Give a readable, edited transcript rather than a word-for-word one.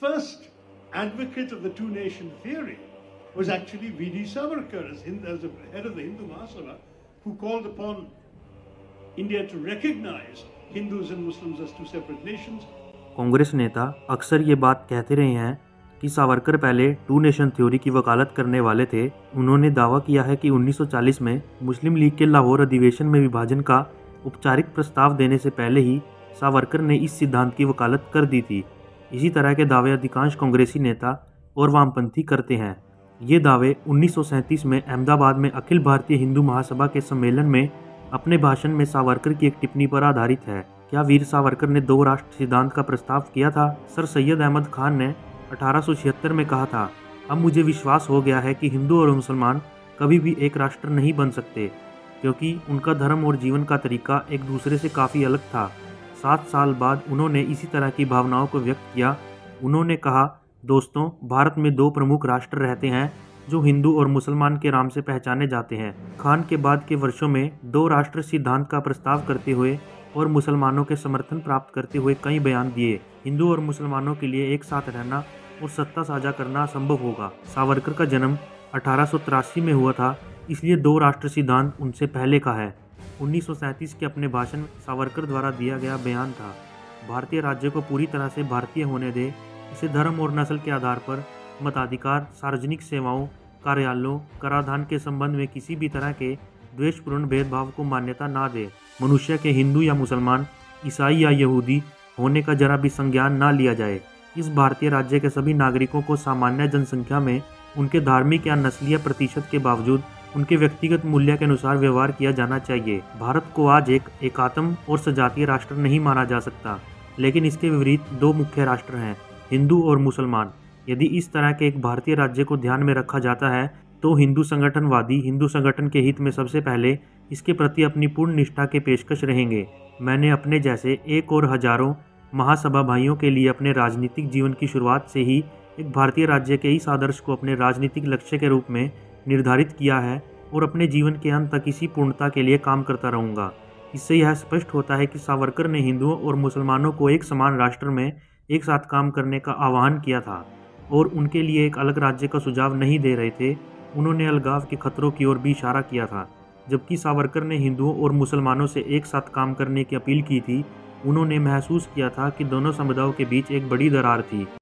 first advocate of the two-nation theory was actually V.D. Savarkar as the head of the Hindu Mahasabha, who called upon India to recognize Hindus and Muslims as two separate nations. Congress नेता अक्सर ये बात कहते रहे हैं कि सावरकर पहले to nation theory की वकालत करने वाले थे। उन्होंने दावा किया है कि 1940 में मुस्लिम लीग के लाहौर अधिवेशन में विभाजन का औपचारिक प्रस्ताव देने से पहले ही सावरकर ने इस सिद्धांत की वकालत कर दी थी। इसी तरह के दावे अधिकांश कांग्रेसी नेता और वामपंथी करते हैं। ये दावे 1937 में अहमदाबाद में अखिल भारतीय हिंदू महासभा के सम्मेलन में अपने भाषण में सावरकर की एक टिप्पणी पर आधारित है। क्या वीर सावरकर ने दो राष्ट्र सिद्धांत का प्रस्ताव किया था? सर सैयद अहमद खान ने 1876 में कहा था, अब मुझे विश्वास हो गया है कि हिंदू और मुसलमान कभी भी एक राष्ट्र नहीं बन सकते, क्योंकि उनका धर्म और जीवन का तरीका एक दूसरे से काफ़ी अलग था। 7 साल बाद उन्होंने इसी तरह की भावनाओं को व्यक्त किया। उन्होंने कहा, दोस्तों, भारत में दो प्रमुख राष्ट्र रहते हैं जो हिंदू और मुसलमान के नाम से पहचाने जाते हैं। खान के बाद के वर्षों में दो राष्ट्र सिद्धांत का प्रस्ताव करते हुए और मुसलमानों के समर्थन प्राप्त करते हुए कई बयान दिए। हिंदू और मुसलमानों के लिए एक साथ रहना और सत्ता साझा करना असंभव होगा। सावरकर का जन्म 1883 में हुआ था, इसलिए दो राष्ट्र सिद्धांत उनसे पहले का है। 1937 के अपने भाषण में सावरकर द्वारा दिया गया बयान था, भारतीय राज्य को पूरी तरह से भारतीय होने दे, इसे धर्म और नस्ल के आधार पर मताधिकार, सार्वजनिक सेवाओं, कार्यालयों, कराधान के संबंध में किसी भी तरह के द्वेषपूर्ण भेदभाव को मान्यता ना दे। मनुष्य के हिंदू या मुसलमान, ईसाई या यहूदी होने का जरा भी संज्ञान ना लिया जाए। इस भारतीय राज्य के सभी नागरिकों को सामान्य जनसंख्या में उनके धार्मिक या नस्लीय प्रतिशत के बावजूद उनके व्यक्तिगत मूल्य के अनुसार व्यवहार किया जाना चाहिए। भारत को आज एक एकात्म और सजातीय राष्ट्र नहीं माना जा सकता, लेकिन इसके विपरीत दो मुख्य राष्ट्र हैं, हिंदू और मुसलमान। यदि इस तरह के एक भारतीय राज्य को ध्यान में रखा जाता है तो हिंदू संगठनवादी हिंदू संगठन के हित में सबसे पहले इसके प्रति अपनी पूर्ण निष्ठा के पेशकश रहेंगे। मैंने अपने जैसे एक और हजारों महासभा भाइयों के लिए अपने राजनीतिक जीवन की शुरुआत से ही एक भारतीय राज्य के इस आदर्श को अपने राजनीतिक लक्ष्य के रूप में निर्धारित किया है और अपने जीवन के अंत तक इसी पूर्णता के लिए काम करता रहूँगा। इससे यह स्पष्ट होता है कि सावरकर ने हिंदुओं और मुसलमानों को एक समान राष्ट्र में एक साथ काम करने का आह्वान किया था और उनके लिए एक अलग राज्य का सुझाव नहीं दे रहे थे। उन्होंने अलगाव के खतरों की ओर भी इशारा किया था। जबकि सावरकर ने हिंदुओं और मुसलमानों से एक साथ काम करने की अपील की थी, उन्होंने महसूस किया था कि दोनों समुदायों के बीच एक बड़ी दरार थी।